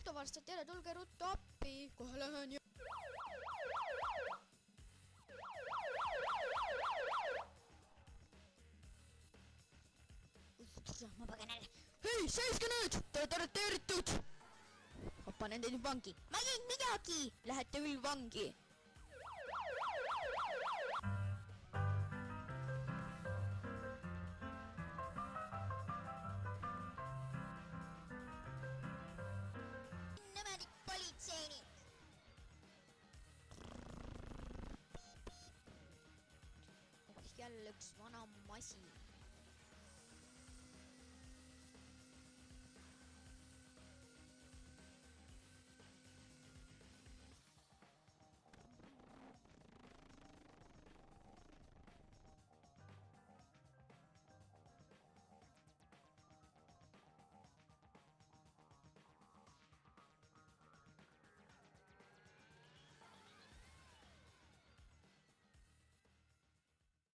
autovarstad, tere, tulge ruttu appi, kohe lähen ja... ma põgenen. Hei, seiske nüüd, te olete arreteeritud. Ma panen teid vangi. Ma ei teinud midagi. Lähete küll vangi. Nõmelik politseinik. Jälle üks vana masin.